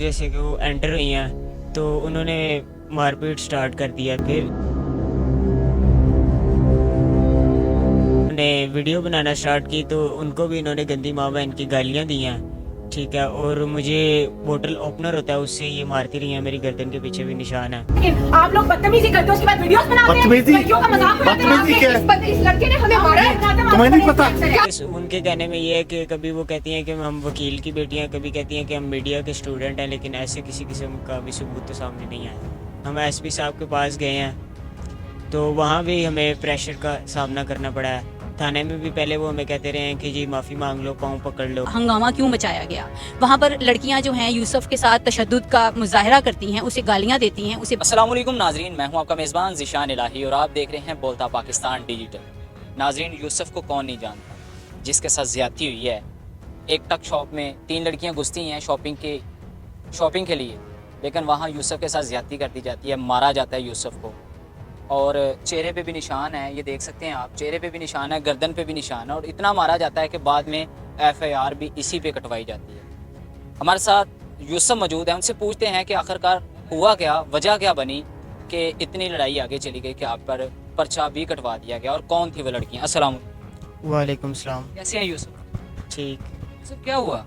जैसे कि वो एंटर हुई हैं तो उन्होंने मारपीट स्टार्ट कर दिया। फिर उन्होंने वीडियो बनाना स्टार्ट की तो उनको भी इन्होंने गंदी माँ बहन की गालियाँ दी हैं, ठीक है। और मुझे बोतल ओपनर होता है उससे ये मारती रही है, मेरी गर्दन के पीछे भी निशान है। लेकिन आप लोग बदतमीजी करते हो, उसके बाद वीडियोस बनाते हैं, लड़कियों का मजाक उड़ाते हैं। बदतमीजी क्या है? इस लड़के ने हमें मारा है, तुम्हें नहीं पता? उनके कहने में ये है कि कभी वो कहती हैं कि हम वकील की बेटियां, कभी कहती हैं कि हम मीडिया के स्टूडेंट हैं, लेकिन ऐसे किसी किस्म का भी सबूत तो सामने नहीं आया। हम एसपी साहब के पास गए हैं तो वहाँ भी हमें प्रेशर का सामना करना पड़ा है। थाने में भी पहले वो हमें कहते रहे हैं कि जी माफ़ी मांग लो, पाँव पकड़ लो। हंगामा क्यों मचाया गया? वहाँ पर लड़कियां जो हैं यूसुफ के साथ तशद्दुद का मुजाहरा करती हैं, उसे गालियां देती हैं, उसे अस्सलाम वालेकुम नाजरीन, मैं हूं आपका मेज़बान ज़िशान इलाही और आप देख रहे हैं बोलता पाकिस्तान डिजिटल। नाजरीन, यूसुफ को कौन नहीं जानता, जिसके साथ ज़्यादती हुई है। एक टक शॉप में 3 लड़कियां घुसती हैं शॉपिंग के लिए, लेकिन वहाँ यूसुफ के साथ ज़्यादती कर दी जाती है, मारा जाता है यूसुफ को। और चेहरे पे भी निशान है, ये देख सकते हैं आप, चेहरे पे भी निशान है, गर्दन पे भी निशान है, और इतना मारा जाता है कि बाद में FIR भी इसी पे कटवाई जाती है। हमारे साथ यूसुफ मौजूद है, उनसे पूछते हैं कि आखिरकार हुआ क्या, वजह क्या बनी कि इतनी लड़ाई आगे चली गई कि आप पर पर्चा भी कटवा दिया गया, और कौन थी वो लड़कियाँ। अस्सलाम वालेकुम। वालेकुम सलाम। कैसे हैं यूसुफ? ठीक। यूसुफ, क्या हुआ?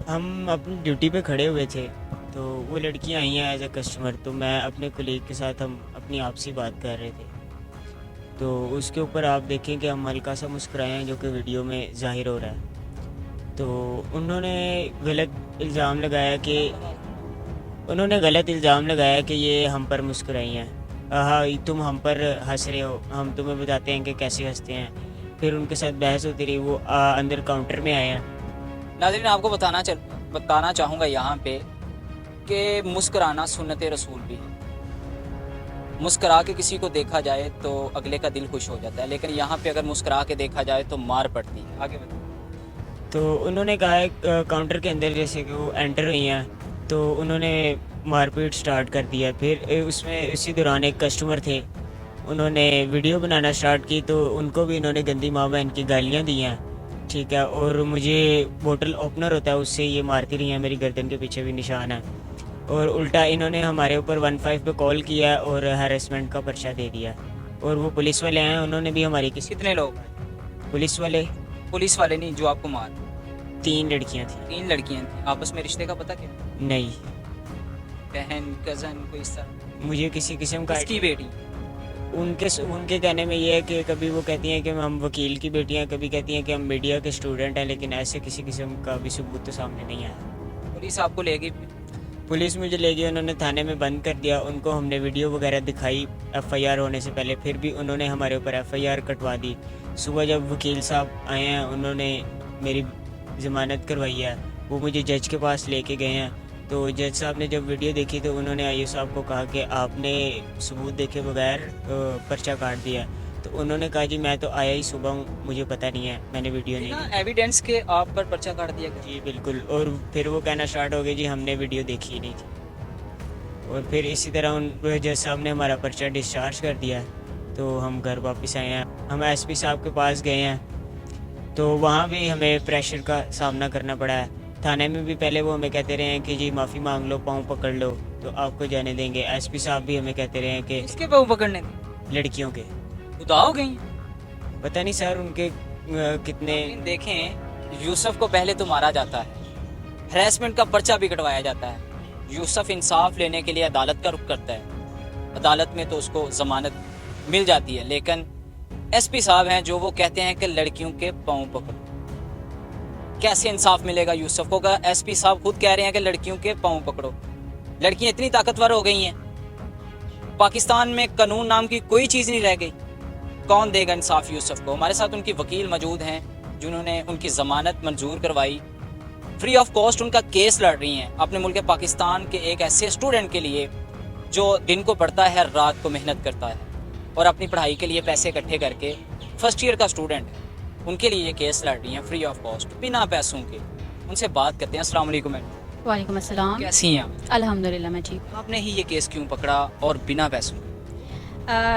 हम अपनी ड्यूटी पे खड़े हुए थे तो वो लड़कियां आई हैं एज अ कस्टमर, तो मैं अपने कोलीग के साथ हम अपनी आपसी बात कर रहे थे। तो उसके ऊपर आप देखें कि हम हल्का सा मुस्कुराए हैं, जो कि वीडियो में ज़ाहिर हो रहा है। तो उन्होंने गलत इल्ज़ाम लगाया कि ये हम पर मुस्कुराई हैं। हाँ, तुम हम पर हंस रहे हो, हम तुम्हें बताते हैं कि कैसे हंसते हैं। फिर उनके साथ बहस होती रही। वो अंदर काउंटर में आए हैं। नाज़रीन, आपको बताना चाहूँगा यहाँ पे कि मुस्कुराना सुन्नत रसूल भी है। मुस्कुरा के किसी को देखा जाए तो अगले का दिल खुश हो जाता है, लेकिन यहाँ पे अगर मुस्कुरा के देखा जाए तो मार पड़ती है। आगे बताओ। तो उन्होंने कहा है काउंटर के अंदर जैसे कि वो एंटर हुई हैं तो उन्होंने मारपीट स्टार्ट कर दिया। फिर उसमें इसी दौरान एक कस्टमर थे, उन्होंने वीडियो बनाना स्टार्ट की तो उनको भी इन्होंने गंदी माँ बहन की गालियाँ दी हैं, ठीक है। और मुझे बोतल ओपनर होता है उससे ये मारती रही हैं, मेरी गर्दन के पीछे भी निशान है। और उल्टा इन्होंने हमारे ऊपर 15 पे कॉल किया और हैरेसमेंट का पर्चा दे दिया। और वो पुलिस वाले हैं, उन्होंने भी हमारी कितने लोग? पुलिस वाले नहीं, जो आपको मार? 3 लड़कियां थी। 3 लड़कियां थी। आपस में रिश्ते का पता क्या? नहीं, बहन, कजन, कोई इस तरह? मुझे किसी किस्म का किसकी बेटी? उनके कहने में ये है कि कभी वो कहती हैं कि हम वकील की बेटियां, कभी कहती हैं कि हम मीडिया के स्टूडेंट हैं, लेकिन ऐसे किसी किस्म का भी सबूत तो सामने नहीं आया। पुलिस आपको ले गई? पुलिस मुझे ले गई, उन्होंने थाने में बंद कर दिया। उनको हमने वीडियो वगैरह दिखाई FIR होने से पहले, फिर भी उन्होंने हमारे ऊपर FIR कटवा दी। सुबह जब वकील साहब आए हैं, उन्होंने मेरी ज़मानत करवाई है, वो मुझे जज के पास लेके गए हैं। तो जज साहब ने जब वीडियो देखी तो उन्होंने IO साहब को कहा कि आपने सबूत देखे बगैर पर्चा काट दिया। तो उन्होंने कहा जी मैं तो आया ही सुबह हूँ, मुझे पता नहीं है, मैंने वीडियो नहीं देखी। एविडेंस के आप पर पर्चा काट दिया गया? जी बिल्कुल। और फिर वो कहना स्टार्ट हो गया जी हमने वीडियो देखी ही नहीं थी। और फिर इसी तरह उन जज साहब ने हमारा पर्चा डिस्चार्ज कर दिया। तो हम घर वापस आए हैं। हम SP साहब के पास गए हैं तो वहाँ भी हमें प्रेशर का सामना करना पड़ा है। थाने में भी पहले वो हमें कहते रहे हैं कि जी माफ़ी मांग लो, पाँव पकड़ लो तो आपको जाने देंगे। SP साहब भी हमें कहते रहे हैं कि किसके पाँव पकड़ने? लड़कियों के। खुदा हो गई? पता नहीं सर उनके कितने। देखें, यूसुफ को पहले तो मारा जाता है, हैरेसमेंट का पर्चा भी कटवाया जाता है। यूसुफ इंसाफ लेने के लिए अदालत का रुख करता है, अदालत में तो उसको जमानत मिल जाती है, लेकिन SP साहब हैं जो वो कहते हैं कि लड़कियों के पाँव पकड़ो। कैसे इंसाफ मिलेगा यूसुफ को? SP साहब खुद कह रहे हैं कि लड़कियों के पाँव पकड़ो। लड़कियां इतनी ताकतवर हो गई हैं, पाकिस्तान में कानून नाम की कोई चीज़ नहीं रह गई। कौन देगा इंसाफ यूसुफ को? हमारे साथ उनकी वकील मौजूद हैं जिन्होंने उनकी ज़मानत मंजूर करवाई, फ्री ऑफ कॉस्ट उनका केस लड़ रही हैं अपने मुल्क पाकिस्तान के एक ऐसे स्टूडेंट के लिए जो दिन को पढ़ता है, रात को मेहनत करता है और अपनी पढ़ाई के लिए पैसे इकट्ठे करके फर्स्ट ईयर का स्टूडेंट है, उनके लिए ये केस लड़ रही हैं फ्री ऑफ कॉस्ट, बिना पैसों के। उनसे बात करते हैं। अस्सलाम वालेकुम मैडम। वालेकुम अस्सलाम। कैसी हैं आप? अल्हम्दुलिल्लाह मैं ठीक हूँ। आपने ही ये केस क्यों पकड़ा और बिना पैसों?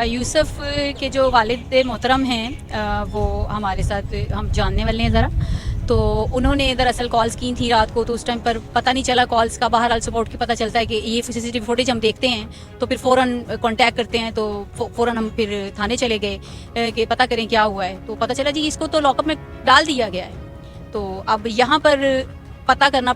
यूसुफ के जो वालिद मोहतरम हैं वो हमारे साथ हम जानने वाले हैं ज़रा। तो उन्होंने दरअसल कॉल्स की थी रात को, तो उस टाइम पर पता नहीं चला कॉल्स का। बहरहाल सुबह उठ के पता चलता है कि ये सीसीटीवी फुटेज हम देखते हैं, तो फिर फ़ौरन कांटेक्ट करते हैं, तो फ़ौरन हम फिर थाने चले गए कि पता करें क्या हुआ है। तो पता चला जी इसको तो लॉकअप में डाल दिया गया है। तो अब यहाँ पर पता करना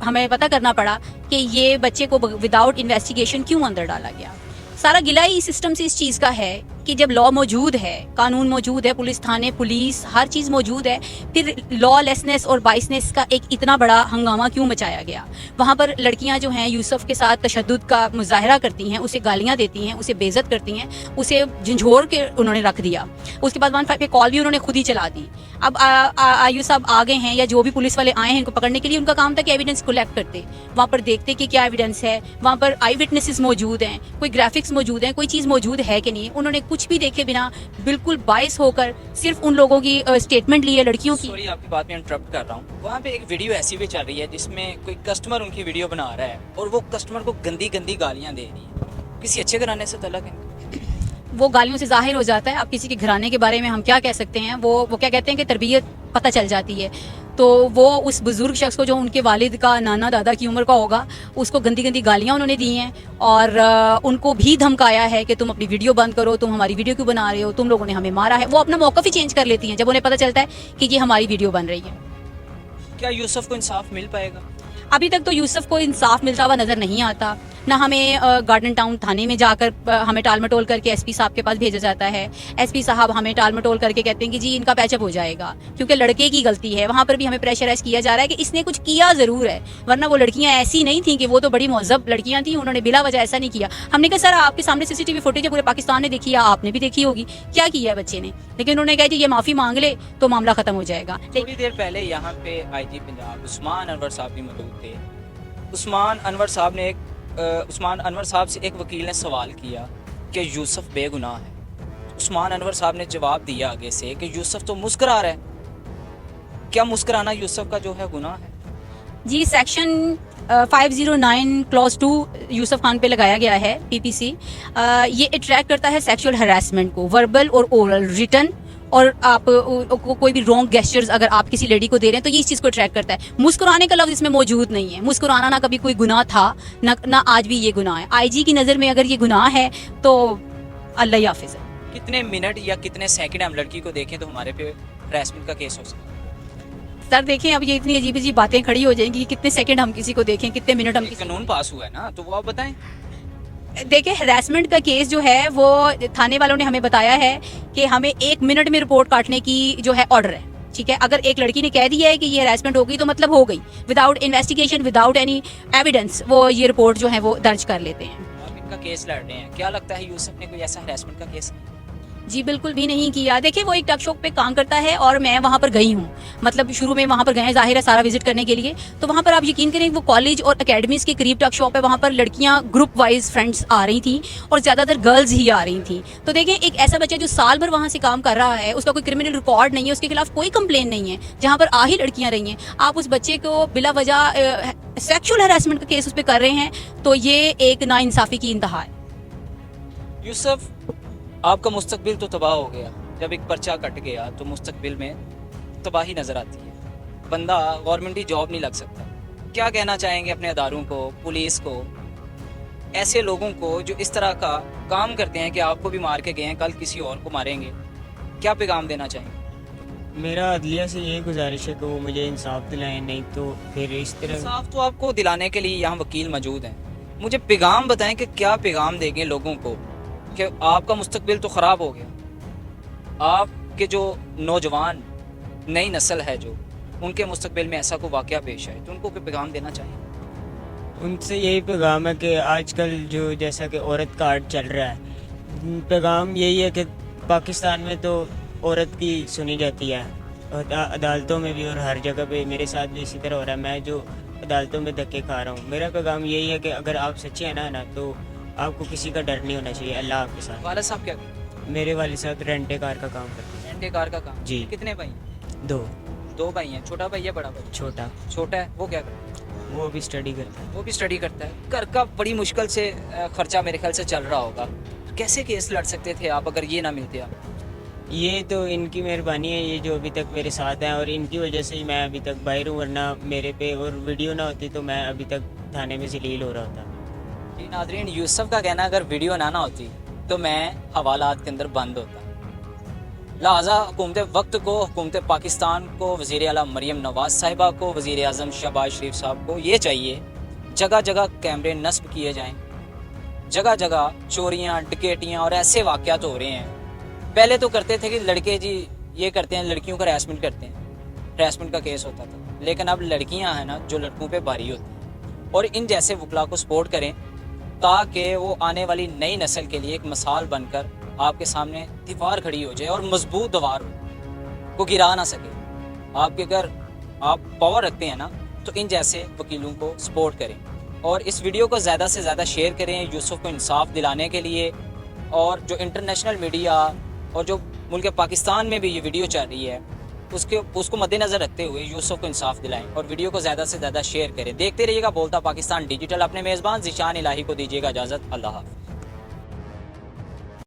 हमें पता करना पड़ा कि ये बच्चे को विदाउट इन्वेस्टिगेशन क्यों अंदर डाला गया। सारा गिला ही सिस्टम से इस चीज़ का है कि जब लॉ मौजूद है, कानून मौजूद है, पुलिस थाने, पुलिस हर चीज़ मौजूद है, फिर लॉलेसनेस और बाइसनेस का एक इतना बड़ा हंगामा क्यों मचाया गया। वहाँ पर लड़कियाँ जो हैं यूसुफ के साथ तशद्दुद का मुजाहरा करती हैं, उसे गालियाँ देती हैं, उसे बेइज्जत करती हैं, उसे झंझोर के उन्होंने रख दिया। उसके बाद 15 पे कॉल भी उन्होंने खुद ही चला दी। अब आयु साहब आ गए हैं या जो भी पुलिस वाले आए हैं इनको पकड़ने के लिए, उनका काम था कि एविडेंस कलेक्ट करते, वहाँ पर देखते कि क्या एविडेंस है, वहाँ पर आई विटनेसेस मौजूद हैं, कोई ग्राफिक्स मौजूद हैं, कोई चीज़ मौजूद है कि नहीं। उन्होंने कुछ भी देखे बिना बिल्कुल बाइस होकर सिर्फ उन लोगों की स्टेटमेंट ली है, लड़कियों की। सॉरी आपकी बात में इंटरप्ट कर रहा हूँ। वहाँ पे एक वीडियो ऐसी भी चल रही है जिसमें कोई कस्टमर उनकी वीडियो बना रहा है और वो कस्टमर को गंदी गंदी गालियाँ दे रही है। किसी अच्छे घराने से तलक है, वो गालियों से जाहिर हो जाता है। अब किसी के घराने के बारे में हम क्या कह सकते हैं, वो क्या कहते हैं कि तरबियत पता चल जाती है। तो वो उस बुजुर्ग शख्स को जो उनके वालिद का नाना दादा की उम्र का होगा, उसको गंदी गंदी गालियाँ उन्होंने दी हैं और उनको भी धमकाया है कि तुम अपनी वीडियो बंद करो, तुम हमारी वीडियो क्यों बना रहे हो, तुम लोगों ने हमें मारा है। वो अपना मौक़िफ़ ही चेंज कर लेती हैं जब उन्हें पता चलता है कि ये हमारी वीडियो बन रही है। क्या यूसुफ को इंसाफ मिल पाएगा? अभी तक तो यूसुफ को इंसाफ मिलता हुआ नज़र नहीं आता। ना हमें गार्डन टाउन थाने में जाकर हमें टाल मटोल करके एसपी साहब के पास भेजा जाता है। एसपी साहब हमें टाल मटोल करके कहते हैं कि जी इनका पैचअप हो जाएगा क्योंकि लड़के की गलती है। वहाँ पर भी हमें प्रेशराइज किया जा रहा है कि इसने कुछ किया ज़रूर है, वरना वो लड़कियाँ ऐसी नहीं थी कि वो तो बड़ी महज़ब लड़कियाँ थी, उन्होंने बिला वजह ऐसा नहीं किया। हमने कहा सर आपके सामने सीसीटीवी फुटेज है, पूरे पाकिस्तान ने देखी है, आपने भी देखी होगी, क्या किया है बच्चे ने। लेकिन उन्होंने कहा जी ये माफ़ी मांग ले तो मामला ख़त्म हो जाएगा। थोड़ी देर पहले यहाँ पे आईजी पंजाब उस्मान अनवर साहब भी मौजूद थे। उस्मान अनवर साहब से एक वकील ने सवाल किया कि यूसुफ बेगुनाह है। उस्मान अनवर साहब ने जवाब दिया आगे से कि यूसुफ तो मुस्कुरा रहा है। क्या मुस्कुराना यूसुफ का जो है गुनाह है? जी सेक्शन 509 क्लॉज 2 यूसुफ खान पे लगाया गया है पीपीसी। ये अट्रैक्ट करता है सेक्सुअल हरासमेंट को, वर्बल और ओरल, रिटन, और आप कोई भी रॉन्ग गेस्चर्स अगर आप किसी लेडी को दे रहे हैं तो ये इस चीज़ को अट्रैक्ट करता है। मुस्कुराने का लफ्ज़ इसमें मौजूद नहीं है। मुस्कुराना ना कभी कोई गुनाह था ना आज भी ये गुनाह है। आईजी की नज़र में अगर ये गुनाह है तो अल्लाह हाफिज़ है। कितने मिनट या कितने सेकंड हम लड़की को देखें तो हमारे पे हरासमेंट का केस हो सकता है? सर देखें अब ये इतनी अजीब अजीब बातें खड़ी हो जाएंगी कि कितने सेकंड हम किसी को देखें, कितने मिनट हम किसी। कानून पास हुआ है ना, तो वो आप बताएं। देखिए हरासमेंट का केस जो है वो थाने वालों ने हमें बताया है कि हमें 1 मिनट में रिपोर्ट काटने की जो है ऑर्डर है। ठीक है, अगर एक लड़की ने कह दिया है कि ये हरासमेंट हो गई तो मतलब हो गई, without investigation, without any evidence वो ये रिपोर्ट जो है वो दर्ज कर लेते हैं। आप इनका केस लड़ रहे हैं, क्या लगता है यूसुफ ने कोई ऐसा हरासमेंट का केस? जी बिल्कुल भी नहीं किया। देखिए वो एक टक शॉप पे काम करता है और मैं वहाँ पर गई हूँ, मतलब शुरू में वहाँ पर गए हैं जाहिर है सारा विजिट करने के लिए। तो वहाँ पर आप यकीन करें वो कॉलेज और अकेडमीज के करीब टक शॉप है, वहाँ पर लड़कियाँ ग्रुप वाइज फ्रेंड्स आ रही थी और ज़्यादातर गर्ल्स ही आ रही थी। तो देखिए एक ऐसा बच्चा जो साल भर वहाँ से काम कर रहा है, उसका कोई क्रिमिनल रिकॉर्ड नहीं है, उसके खिलाफ कोई कंप्लेन नहीं है, जहाँ पर आ ही लड़कियाँ रही हैं, आप उस बच्चे को बिला वजह सेक्शुअल हरासमेंट का केस उस पर कर रहे हैं, तो ये एक नाइंसाफ़ी की इंतहा है। यूसुफ आपका मुस्तकबिल तो तबाह हो गया, जब एक पर्चा कट गया तो मुस्तकबिल में तबाही नज़र आती है। बंदा गवर्नमेंटी जॉब नहीं लग सकता। क्या कहना चाहेंगे अपने अदारों को, पुलिस को, ऐसे लोगों को जो इस तरह का काम करते हैं कि आपको भी मार के गए हैं, कल किसी और को मारेंगे? क्या पैगाम देना चाहेंगे? मेरा अदलिया से यही गुजारिश है कि वो मुझे इंसाफ दिलाएं, नहीं तो फिर इस तरह। इंसाफ तो आपको दिलाने के लिए यहाँ वकील मौजूद हैं। मुझे पैगाम बताएं कि क्या पैगाम देंगे लोगों को कि आपका मुस्तकबिल तो ख़राब हो गया, आपके जो नौजवान नई नस्ल है जो उनके मुस्तकबिल में ऐसा कोई वाक़या पेश आए तो उनको कोई पैगाम देना चाहिए? उनसे यही पैगाम है कि आजकल जो जैसा कि औरत कार्ड चल रहा है, पैगाम यही है कि पाकिस्तान में तो औरत की सुनी जाती है और अदालतों में भी और हर जगह पे मेरे साथ भी इसी तरह हो रहा है। मैं जो अदालतों में धक्के खा रहा हूँ, मेरा पैगाम यही है कि अगर आप सच्चे हैं ना तो आपको किसी का डर नहीं होना चाहिए। अल्लाह आपके साथ। वालिद साहब क्या करते हैं? मेरे वाले साथ रेंटे कार का काम करते हैं। रेंटे कार का काम? जी। कितने भाई? 2 भाई हैं। छोटा भाई है बड़ा भाई? छोटा है। वो क्या करता है? वो भी स्टडी करता है। वो भी स्टडी करता है। घर का बड़ी मुश्किल से खर्चा मेरे ख्याल से चल रहा होगा। कैसे केस लड़ सकते थे आप अगर ये ना मिलते आप? ये तो इनकी मेहरबानी है, ये जो अभी तक मेरे साथ हैं, और इनकी वजह से ही मैं अभी तक बाहर हूँ, वरना मेरे पे और वीडियो ना होती तो मैं अभी तक थाने में जलील हो रहा होता। जी नाज़रीन, यूसुफ का कहना अगर वीडियो ना होती तो मैं हवालात के अंदर बंद होता। लिहाजा हुकूमत वक्त को, हुकूमत पाकिस्तान को, वज़ीर आला मरीम नवाज़ साहिबा को, वज़ीर आज़म शहबाज शरीफ साहब को ये चाहिए जगह जगह कैमरे नस्ब किए जाएं, जगह जगह चोरियां, डकैतियां और ऐसे वाक़यात हो रहे हैं। पहले तो करते थे कि लड़के जी ये करते हैं, लड़कियों का हरासमेंट करते हैं, हरासमेंट का केस होता था, लेकिन अब लड़कियां हैं ना जो लड़कों पे भारी होती हैं, और इन जैसे वकला को सपोर्ट करें ताकि वो आने वाली नई नस्ल के लिए एक मिसाल बनकर आपके सामने दीवार खड़ी हो जाए, और मजबूत दीवार हो, को गिरा ना सके। आपके अगर आप पावर रखते हैं ना तो इन जैसे वकीलों को सपोर्ट करें, और इस वीडियो को ज़्यादा से ज़्यादा शेयर करें यूसुफ को इंसाफ दिलाने के लिए। और जो इंटरनेशनल मीडिया और जो मुल्क पाकिस्तान में भी ये वीडियो चल रही है उसको मद्देनज़र रखते हुए यूसुफ को इंसाफ दिलाएं और वीडियो को ज़्यादा से ज़्यादा शेयर करें। देखते रहिएगा बोलता पाकिस्तान डिजिटल। अपने मेज़बान ज़िशान इलाही को दीजिएगा इजाज़त। अल्लाह हाफ़िज़।